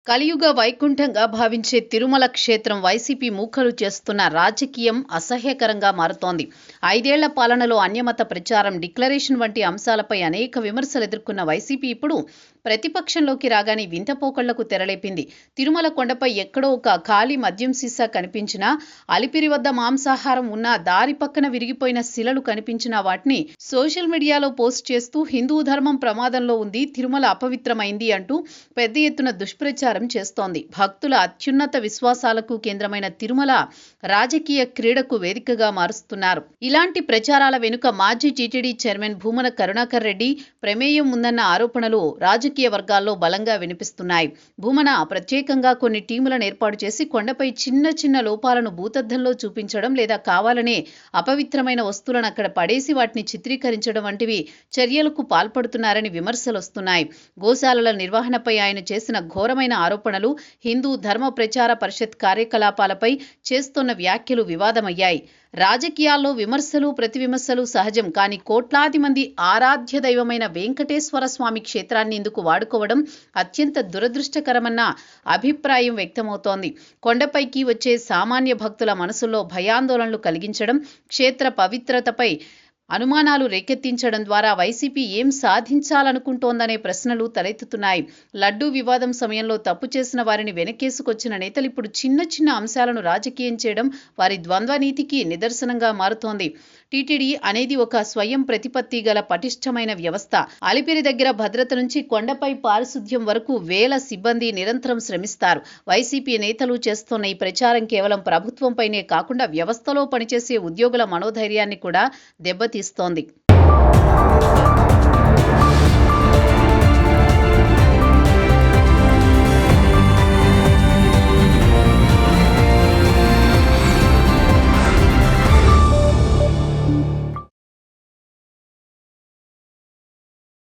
కలియుగ వైకుంఠంగా భావించే తిరుమల క్షేత్రం వైసీపీ మూకలు చేస్తున్న రాజకీయం అసహ్యకరంగా మారుతోంది. 5 ఏళ్ల పాలనలో అన్యమత ప్రచారం, డిక్లరేషన్ వంటి అంశాలపై అనేక విమర్శలు ఎదుర్కొన్న వైసీపీ ఇప్పుడు ప్రతిపక్షంలోకి రాగానే వింత పోకళ్లకు తెరలేపింది. తిరుమల కొండపై ఎక్కడో ఒక ఖాళీ మద్యం సీసా కనిపించినా, అలిపిరి వద్ద మాంసాహారం ఉన్నా, దారి పక్కన విరిగిపోయిన శిలలు కనిపించినా వాటిని సోషల్ మీడియాలో పోస్ట్ చేస్తూ హిందూ ధర్మం ప్రమాదంలో ఉంది, తిరుమల అపవిత్రమైంది అంటూ పెద్ద ఎత్తున దుష్ప్రచారం చేస్తోంది. భక్తుల అత్యున్నత విశ్వాసాలకు కేంద్రమైన తిరుమల రాజకీయ క్రీడకు వేదికగా మారుస్తున్నారు. ఇలాంటి ప్రచారాల వెనుక మాజీ టీటీడీ చైర్మన్ భూమన కరుణాకర్ రెడ్డి ప్రమేయం ఉందన్న ఆరోపణలు రాజకీయ వర్గాల్లో బలంగా వినిపిస్తున్నాయి. భూమన ప్రత్యేకంగా కొన్ని టీములను ఏర్పాటు చేసి కొండపై చిన్న చిన్న లోపాలను భూతద్దంలో చూపించడం, లేదా కావాలనే అపవిత్రమైన వస్తువులను అక్కడ పడేసి వాటిని చిత్రీకరించడం వంటివి చర్యలకు పాల్పడుతున్నారని విమర్శలు వస్తున్నాయి. గోశాలల నిర్వహణపై ఆయన చేసిన ఘోరమైన ఆరోపణలు, హిందూ ధర్మ ప్రచార పరిషత్ కార్యకలాపాలపై చేస్తున్న వ్యాఖ్యలు వివాదమయ్యాయి. రాజకీయాల్లో విమర్శలు, ప్రతివిమర్శలు సహజం. కానీ కోట్లాది మంది ఆరాధ్య దైవమైన వెంకటేశ్వర స్వామి క్షేత్రాన్ని ఇందుకు వాడుకోవడం అత్యంత దురదృష్టకరమన్న అభిప్రాయం వ్యక్తమవుతోంది. కొండపైకి వచ్చే సామాన్య భక్తుల మనసుల్లో భయాందోళనలు కలిగించడం, క్షేత్ర పవిత్రతపై అనుమానాలు రేకెత్తించడం ద్వారా వైసీపీ ఏం సాధించాలనుకుంటోందనే ప్రశ్నలు తలెత్తుతున్నాయి. లడ్డూ వివాదం సమయంలో తప్పు చేసిన వారిని వెనకేసుకొచ్చిన నేతలు ఇప్పుడు చిన్న చిన్న అంశాలను రాజకీయం చేయడం వారి ద్వంద్వ నీతికి నిదర్శనంగా మారుతోంది. టీటీడీ అనేది ఒక స్వయం ప్రతిపత్తి గల పటిష్టమైన వ్యవస్థ. అలిపిరి దగ్గర భద్రత నుంచి కొండపై పారిశుద్ధ్యం వరకు వేల సిబ్బంది నిరంతరం శ్రమిస్తారు. వైసీపీ నేతలు చేస్తున్న ఈ ప్రచారం కేవలం ప్రభుత్వంపైనే కాకుండా వ్యవస్థలో పనిచేసే ఉద్యోగుల మనోధైర్యాన్ని కూడా దెబ్బతీస్తోంది.